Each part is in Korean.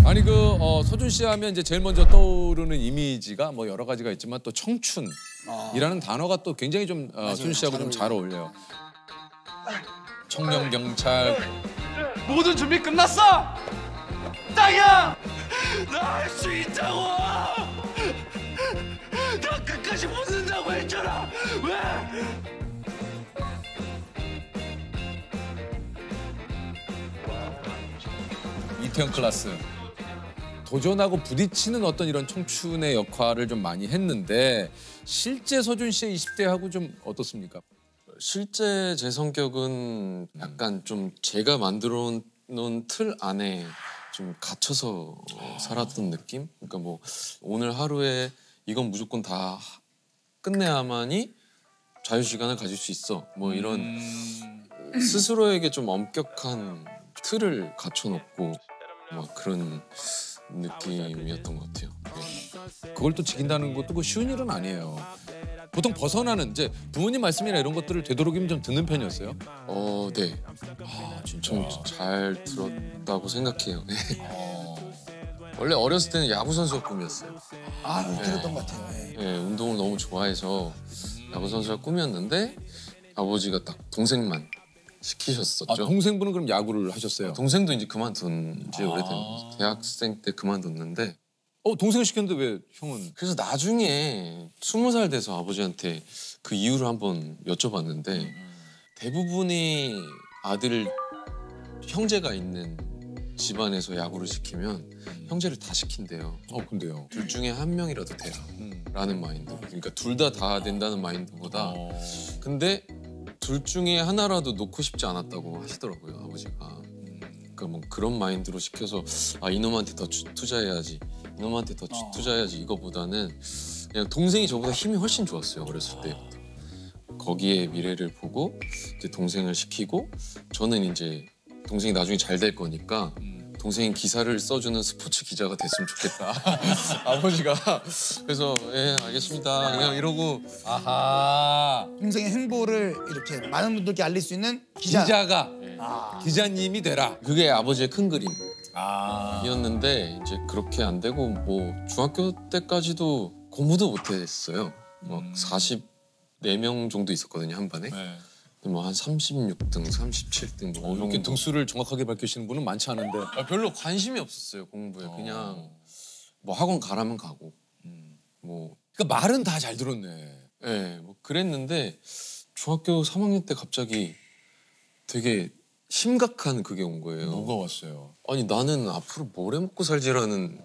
아니 서준 씨 하면 이제 제일 먼저 떠오르는 이미지가 뭐 여러 가지가 있지만 또 청춘이라는 단어가 또 굉장히 좀 서준 씨하고 좀 잘 어울려요. 청년 경찰. 모든 준비 끝났어. 땅이야. 나 할 수 있다고. 나 끝까지 붙는다고 했잖아. 왜? 이태원 클라스. 도전하고 부딪히는 어떤 이런 청춘의 역할을 좀 많이 했는데 실제 서준 씨의 20대하고 좀 어떻습니까? 실제 제 성격은 약간 좀 제가 만들어 놓은 틀 안에 좀 갇혀서 살았던 느낌? 그러니까 뭐 오늘 하루에 이건 무조건 다 끝내야만이 자유시간을 가질 수 있어. 뭐 이런 스스로에게 좀 엄격한 틀을 갖춰놓고 막 그런 느낌이었던 것 같아요. 네. 그걸 또 지킨다는 것도 쉬운 일은 아니에요. 보통 벗어나는 이제 부모님 말씀이나 이런 것들을 되도록이면 좀 듣는 편이었어요? 네. 진짜 좀 잘 들었다고 생각해요. 원래 어렸을 때는 야구 선수가 꿈이었어요. 들었던 것 같아요. 네, 운동을 너무 좋아해서 야구 선수가 꿈이었는데 아버지가 딱 동생만 시키셨었죠. 동생분은 그럼 야구를 하셨어요? 동생도 이제 그만둔 지 오래된 대학생 때 그만뒀는데 동생을 시켰는데 왜 형은? 그래서 나중에 20살 돼서 아버지한테 그 이유를 한번 여쭤봤는데 대부분이 아들 형제가 있는 집안에서 야구를 시키면 형제를 다 시킨대요. 근데요? 둘 중에 한 명이라도 돼라 라는 마인드. 그러니까 둘 다 된다는 마인드보다 근데 둘 중에 하나라도 놓고 싶지 않았다고 하시더라고요, 아버지가. 그러니까 뭐 그런 마인드로 시켜서 이놈한테 더 투자해야지, 이놈한테 더 투자해야지 이거보다는 그냥 동생이 저보다 힘이 훨씬 좋았어요, 어렸을 때부터. 거기에 미래를 보고 이제 동생을 시키고 저는 이제 동생이 나중에 잘 될 거니까 동생이 기사를 써주는 스포츠 기자가 됐으면 좋겠다. 아버지가. 그래서 예, 알겠습니다. 그냥 이러고 동생의 행보를 이렇게 많은 분들께 알릴 수 있는 기자가 기자님이 되라. 그게 아버지의 큰 그림이었는데 이제 그렇게 안 되고 뭐 중학교 때까지도 공부도 못했어요. 막 44명 정도 있었거든요, 한 반에. 뭐 한 36등, 37등 뭐 이렇게 등수를 정확하게 밝히시는 분은 많지 않은데 별로 관심이 없었어요, 공부에. 그냥 뭐 학원 가라면 가고 뭐 그러니까 말은 다 잘 들었네. 네, 뭐 그랬는데 중학교 3학년 때 갑자기 되게 심각한 그게 온 거예요. 뭐가 왔어요? 아니 나는 앞으로 뭘 해먹고 살지라는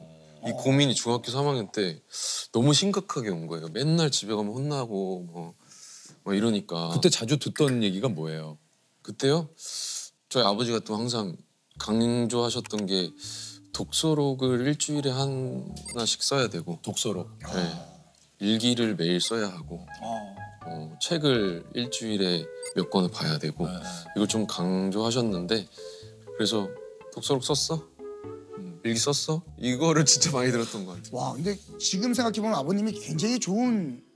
이 고민이 중학교 3학년 때 너무 심각하게 온 거예요. 맨날 집에 가면 혼나고 뭐 이러니까. 그때 자주 듣던 얘기가 뭐예요? 그때요? 저희 아버지가 또 항상 강조하셨던 게 독서록을 일주일에 하나씩 써야 되고 독서록? 네. 일기를 매일 써야 하고 책을 일주일에 몇 권을 봐야 되고 이걸 좀 강조하셨는데 그래서 독서록 썼어? 일기 썼어? 이거를 진짜 많이 들었던 것 같아요. 와, 근데 지금 생각해보면 아버님이 굉장히 좋은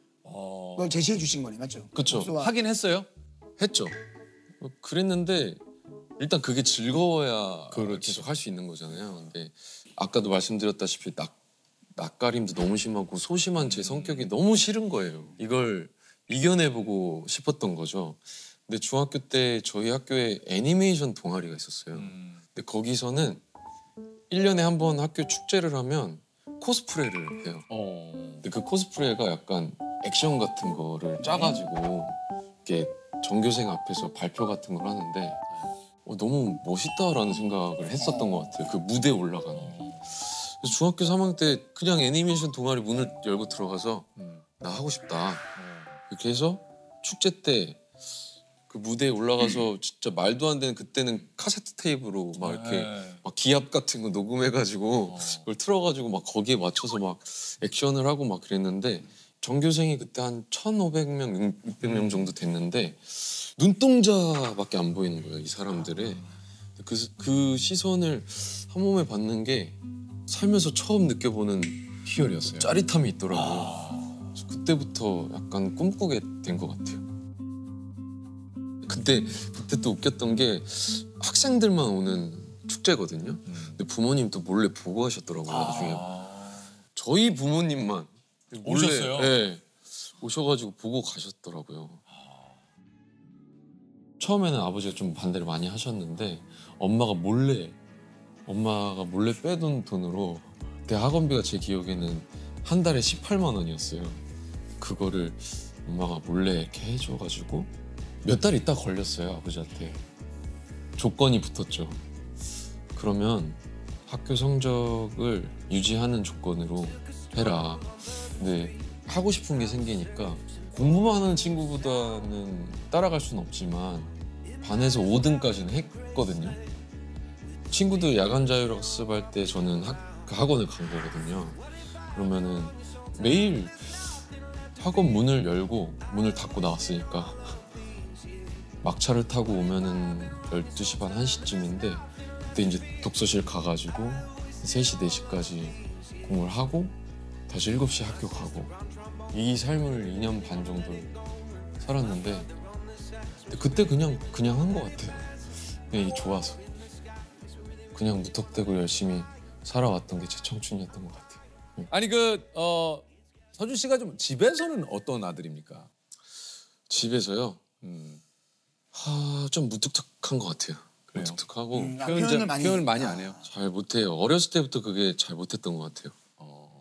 걸 제시해 주신 거네, 맞죠? 그쵸. 하긴 했어요? 했죠. 그랬는데 일단 그게 즐거워야 계속 할 수 있는 거잖아요. 근데 아까도 말씀드렸다시피 낯가림도 너무 심하고 소심한 제 성격이 너무 싫은 거예요. 이걸 이겨내보고 싶었던 거죠. 근데 중학교 때 저희 학교에 애니메이션 동아리가 있었어요. 근데 거기서는 1년에 한 번 학교 축제를 하면 코스프레를 해요. 근데 그 코스프레가 약간 액션 같은 거를 짜가지고 이렇게 전교생 앞에서 발표 같은 걸 하는데 너무 멋있다라는 생각을 했었던 것 같아요. 그 무대에 올라가는 게. 그래서 중학교 3학년 때 그냥 애니메이션 동아리 문을 열고 들어가서 나 하고 싶다. 이렇게 해서 축제 때 그 무대에 올라가서 진짜 말도 안 되는 그때는 카세트 테이프로 막 이렇게 막 기합 같은 거 녹음해가지고 그걸 틀어가지고 막 거기에 맞춰서 막 액션을 하고 막 그랬는데 전교생이 그때 한 1,500명, 600명 정도 됐는데 눈동자밖에 안 보이는 거예요, 이 사람들의. 그 시선을 한 몸에 받는 게 살면서 처음 느껴보는 희열이었어요. 짜릿함이 있더라고요. 그래서 그때부터 약간 꿈꾸게 된 것 같아요. 그때 또 웃겼던 게 학생들만 오는 축제거든요. 근데 부모님도 몰래 보고 하셨더라고요. 나중에 저희 부모님만 몰래, 오셨어요? 네, 오셔가지고 보고 가셨더라고요. 처음에는 아버지가 좀 반대를 많이 하셨는데 엄마가 몰래 빼둔 돈으로 그때 학원비가 제 기억에는 한 달에 18만 원이었어요. 그거를 엄마가 몰래 이렇게 해줘가지고 몇 달 있다 걸렸어요. 아버지한테 조건이 붙었죠. 그러면 학교 성적을 유지하는 조건으로 해라. 근데 하고 싶은 게 생기니까 공부만 하는 친구보다는 따라갈 수는 없지만 반에서 5등까지는 했거든요. 친구들 야간 자율학습할 때 저는 학원을 간 거거든요. 그러면은 매일 학원 문을 열고 문을 닫고 나왔으니까 막차를 타고 오면은 12시 반 1시쯤인데 그때 이제 독서실 가가지고 3시 4시까지 공부를 하고 다시 7시에 학교 가고 이 삶을 2년 반 정도 살았는데 그때 그냥 한 것 같아요. 그냥 좋아서 그냥 무턱대고 열심히 살아왔던 게 제 청춘이었던 것 같아요. 아니 서준 씨가 좀 집에서는 어떤 아들입니까? 집에서요? 좀 무뚝뚝한 것 같아요. 그래요? 무뚝뚝하고 표현을 많이 안 해요. 잘 못해요. 어렸을 때부터 그게 잘 못했던 것 같아요.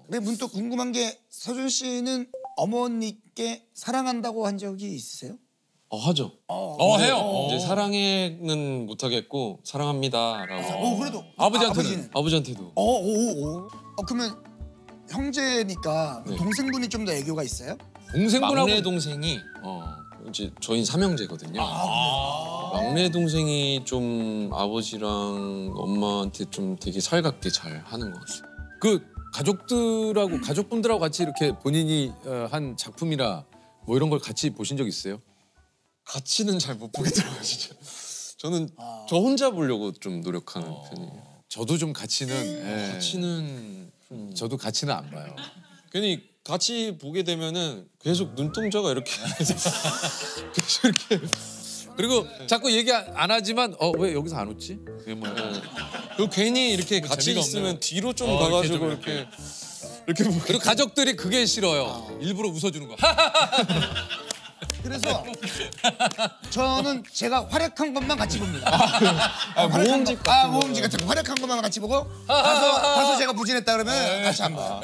근데 문득 궁금한 게 서준 씨는 어머니께 사랑한다고 한 적이 있으세요? 하죠. 해요. 이제 사랑해는 못하겠고 사랑합니다라고. 그래도 아버지한테도. 그러면 형제니까 네. 동생분이 좀 더 애교가 있어요? 동생분하고 막내 동생이 이제 저희는 삼형제거든요. 막내 동생이 좀 아버지랑 엄마한테 좀 되게 살갑게 잘 하는 것 같아요. 그 가족분들하고 같이 이렇게 본인이 한 작품이나 뭐 이런 걸 같이 보신 적 있어요? 같이는 잘 못 보겠더라고요, 진짜. 저는 저 혼자 보려고 좀 노력하는 편이에요. 저도 좀 같이는 저도 같이는 안 봐요. 괜히 같이 보게 되면은 계속 눈동자가 이렇게 계속 이렇게 그리고 자꾸 얘기 안 하지만 왜 여기서 안 웃지? 그리고 괜히 이렇게 같이 재미가 있으면 없네요. 뒤로 좀 가가지고 이렇게 보게 그리고 가족들이 그게 싫어요. 일부러 웃어주는 거. 그래서 저는 제가 활약한 것만 같이 봅니다. 모험집 같은 거. 모험집 같은 거 활약한 것만 같이 보고 다소 제가 부진했다 그러면 같이 안 봐요.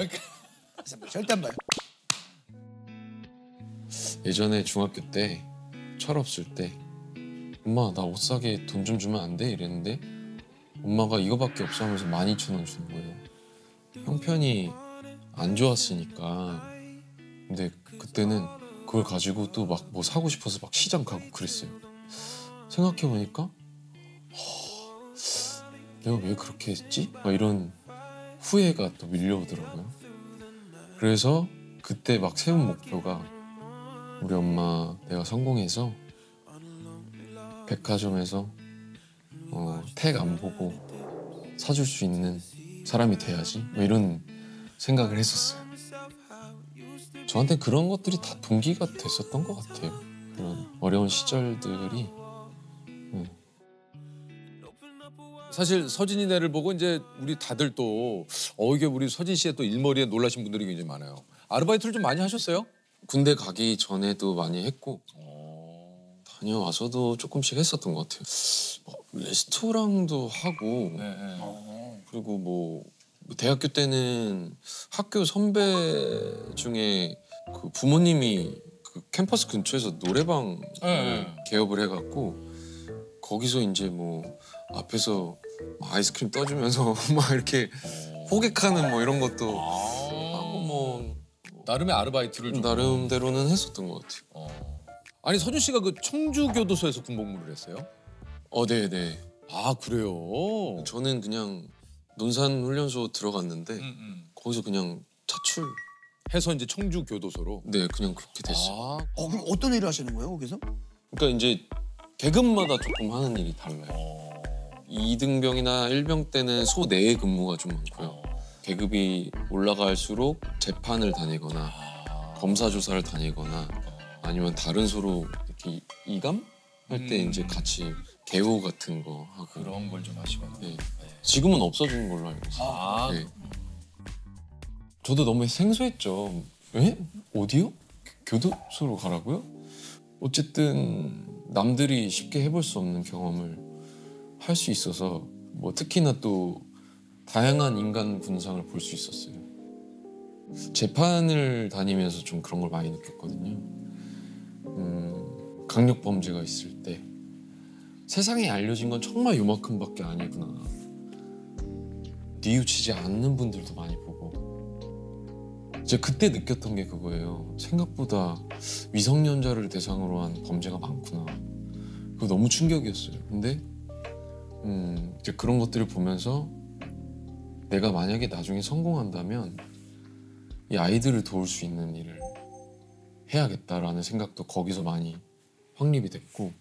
절대 안 봐요. 예전에 중학교 때 철없을 때 엄마 나 옷 사게 돈 좀 주면 안 돼? 이랬는데 엄마가 이거밖에 없어 하면서 12,000원 주는 거예요. 형편이 안 좋았으니까. 근데 그때는 그걸 가지고 또 막 뭐 사고 싶어서 막 시장 가고 그랬어요. 생각해보니까 내가 왜 그렇게 했지? 막 이런 후회가 또 밀려오더라고요. 그래서 그때 막 세운 목표가 우리 엄마 내가 성공해서 백화점에서 택 안 보고 사줄 수 있는 사람이 돼야지 뭐 이런 생각을 했었어요. 저한테 그런 것들이 다 동기가 됐었던 것 같아요. 그런 어려운 시절들이. 사실 서진이네를 보고 이제 우리 다들 또 이게 우리 서진 씨의 또 일머리에 놀라신 분들이 굉장히 많아요. 아르바이트를 좀 많이 하셨어요? 군대 가기 전에도 많이 했고 다녀와서도 조금씩 했었던 것 같아요. 레스토랑도 하고 그리고 뭐 대학교 때는 학교 선배 중에 그 부모님이 그 캠퍼스 근처에서 노래방 개업을 해갖고 거기서 이제 뭐 앞에서 아이스크림 떠주면서 막 이렇게 호객하는 뭐 이런 것도 하고 뭐 나름의 아르바이트를 좀. 나름대로는 했었던 것 같아요. 아니 서준 씨가 그 청주교도소에서 군복무를 했어요? 네네. 아 그래요? 저는 그냥 논산훈련소 들어갔는데 거기서 그냥 차출. 해서 이제 청주교도소로. 네, 그냥 그렇게 됐어요. 그럼 어떤 일을 하시는 거예요 거기서? 그러니까 이제 계급마다 조금 하는 일이 달라요. 2등병이나 1병 때는 소 내에 근무가 좀 많고요. 계급이 올라갈수록 재판을 다니거나 검사 조사를 다니거나 아니면 다른 소로 이렇게 이감 할 때 이제 같이 개호 같은 거 하고 그런 걸 좀 하시거나. 네. 지금은 없어진 걸로 알고 있어요. 아, 네. 저도 너무 생소했죠. 에? 어디요? 교도소로 가라고요? 어쨌든 남들이 쉽게 해볼 수 없는 경험을 할 수 있어서 뭐 특히나 또 다양한 인간 군상을 볼 수 있었어요. 재판을 다니면서 좀 그런 걸 많이 느꼈거든요. 강력 범죄가 있을 때 세상에 알려진 건 정말 요만큼밖에 아니구나. 뉘우치지 않는 분들도 많이 보고 이제 그때 느꼈던 게 그거예요. 생각보다 미성년자를 대상으로 한 범죄가 많구나. 그거 너무 충격이었어요. 근데 이제 그런 것들을 보면서 내가 만약에 나중에 성공한다면 이 아이들을 도울 수 있는 일을 해야겠다라는 생각도 거기서 많이 확립이 됐고,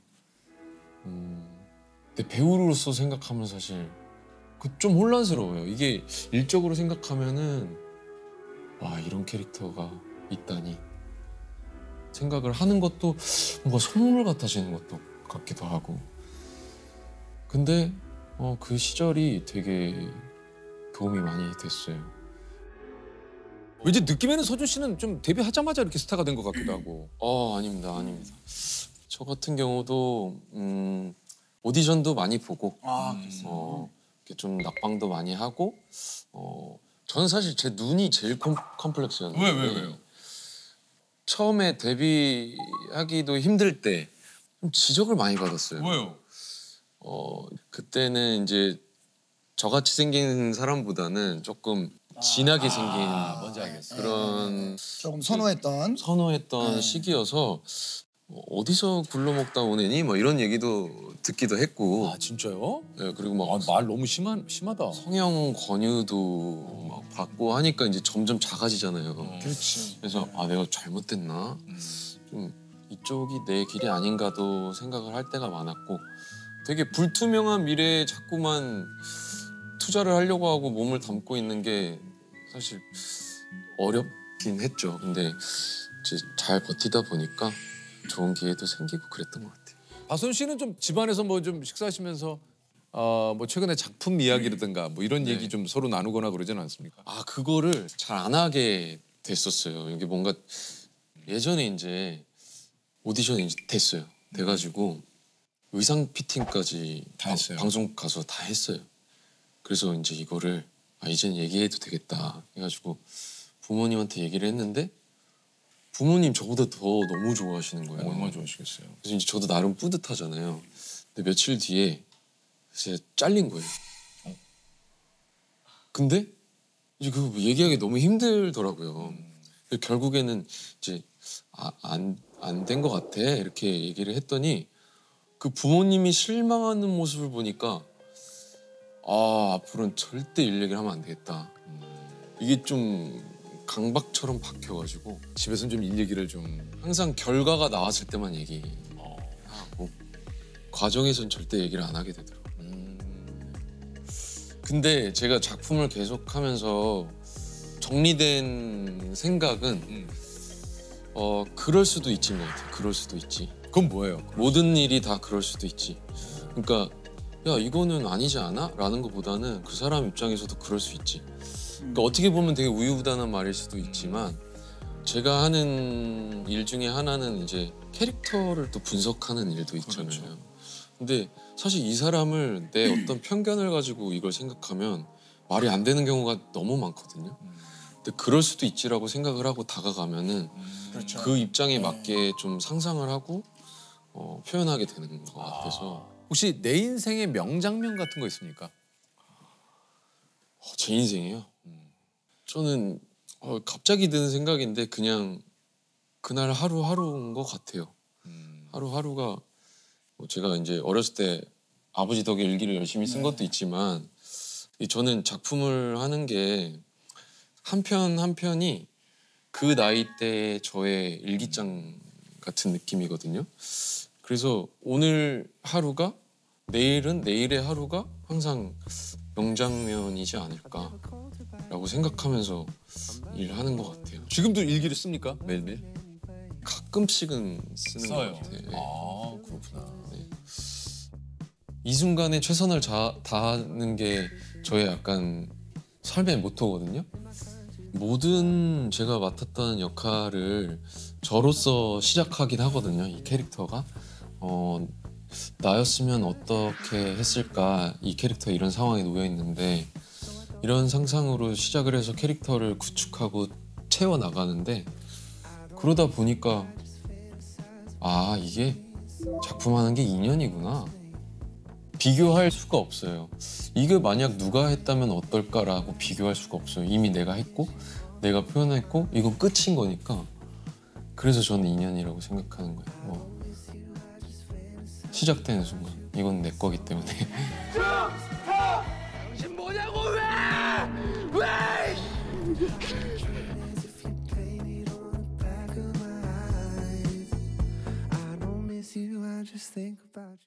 근데 배우로서 생각하면 사실 그 좀 혼란스러워요. 이게 일적으로 생각하면은 와, 이런 캐릭터가 있다니 생각을 하는 것도 뭔가 선물 같아지는 것도 같기도 하고. 근데 그 시절이 되게 도움이 많이 됐어요. 왠지 느낌에는 서준 씨는 좀 데뷔하자마자 이렇게 스타가 된 것 같기도 하고. 아닙니다. 저 같은 경우도 오디션도 많이 보고 이렇게 좀 낙방도 많이 하고 저는 사실 제 눈이 제일 컴플렉스였는데 왜요? 처음에 데뷔하기도 힘들 때 좀 지적을 많이 받았어요. 왜요? 그때는 이제 저같이 생긴 사람보다는 조금 진하게 생긴 뭔지 알겠어. 그런 조금 선호했던 시기여서 어디서 굴러먹다 오내니? 뭐 이런 얘기도 듣기도 했고. 아, 진짜요? 네, 그리고 막 말 너무 심하다. 성형 권유도 막 받고 하니까 이제 점점 작아지잖아요. 그렇지. 그래서 내가 잘못됐나? 좀 이쪽이 내 길이 아닌가도 생각을 할 때가 많았고, 되게 불투명한 미래에 자꾸만 투자를 하려고 하고 몸을 담고 있는 게 사실 어렵긴 했죠. 근데 이제 잘 버티다 보니까 좋은 기회도 생기고 그랬던 것 같아요. 박선 씨는 좀 집안에서 뭐 좀 식사하시면서 뭐 최근에 작품 이야기라든가 뭐 이런 네. 얘기 좀 서로 나누거나 그러지는 않습니까? 그거를 잘 안 하게 됐었어요. 이게 뭔가 예전에 이제 오디션이 이제 됐어요. 돼가지고 의상 피팅까지 다 했어요. 방송 가서 다 했어요. 그래서 이제 이거를 이제는 얘기해도 되겠다 해가지고 부모님한테 얘기를 했는데 부모님 저보다 더 너무 좋아하시는 거예요. 얼마나 좋아하시겠어요. 그래서 이제 저도 나름 뿌듯하잖아요. 근데 며칠 뒤에 제가 잘린 거예요. 근데 이제 그거 얘기하기 너무 힘들더라고요. 결국에는 이제 안 된 것 같아 이렇게 얘기를 했더니 그 부모님이 실망하는 모습을 보니까 앞으로는 절대 일 얘기를 하면 안 되겠다. 이게 좀 강박처럼 박혀가지고 집에서는 좀 일 얘기를 좀. 항상 결과가 나왔을 때만 얘기하고 과정에서는 절대 얘기를 안 하게 되더라고요. 근데 제가 작품을 계속하면서 정리된 생각은 그럴 수도 있지인 것 같아요. 그럴 수도 있지. 그건 뭐예요? 모든 일이 다 그럴 수도 있지. 그러니까 야 이거는 아니지 않아? 라는 것보다는 그 사람 입장에서도 그럴 수 있지. 그러니까 어떻게 보면 되게 우유부단한 말일 수도 있지만 제가 하는 일 중에 하나는 이제 캐릭터를 또 분석하는 일도 있잖아요. 그렇죠. 근데 사실 이 사람을 내 어떤 편견을 가지고 이걸 생각하면 말이 안 되는 경우가 너무 많거든요. 근데 그럴 수도 있지라고 생각을 하고 다가가면은 그렇죠. 그 입장에 맞게 좀 상상을 하고 표현하게 되는 것 같아서 혹시 내 인생의 명장면 같은 거 있습니까? 제 인생이에요. 저는 갑자기 드는 생각인데 그냥 그날 하루하루인 것 같아요. 하루하루가 제가 이제 어렸을 때 아버지 덕에 일기를 열심히 쓴 것도 있지만 저는 작품을 하는 게 한 편 한 편이 그 나이 때 저의 일기장 같은 느낌이거든요. 그래서 오늘 하루가 내일은 내일의 하루가 항상 명장면이지 않을까라고 생각하면서 일하는 것 같아요. 지금도 일기를 씁니까? 매일매일? 가끔씩은 쓰는 써요. 것 같아요. 네. 그렇구나. 이 순간에 최선을 다하는 게 저의 약간 삶의 모토거든요. 모든 제가 맡았던 역할을 저로서 시작하긴 하거든요. 이 캐릭터가 나였으면 어떻게 했을까, 이 캐릭터 이런 상황에 놓여 있는데 이런 상상으로 시작을 해서 캐릭터를 구축하고 채워 나가는데 그러다 보니까 아 이게 작품하는 게 인연이구나. 비교할 수가 없어요. 이게 만약 누가 했다면 어떨까라고 비교할 수가 없어요. 이미 내가 했고 내가 표현했고 이건 끝인 거니까. 그래서 저는 인연이라고 생각하는 거예요. 시작되는 순간 이건 내 거기 때문에. 당신 뭐냐고 왜? I don't miss you, I just think about you.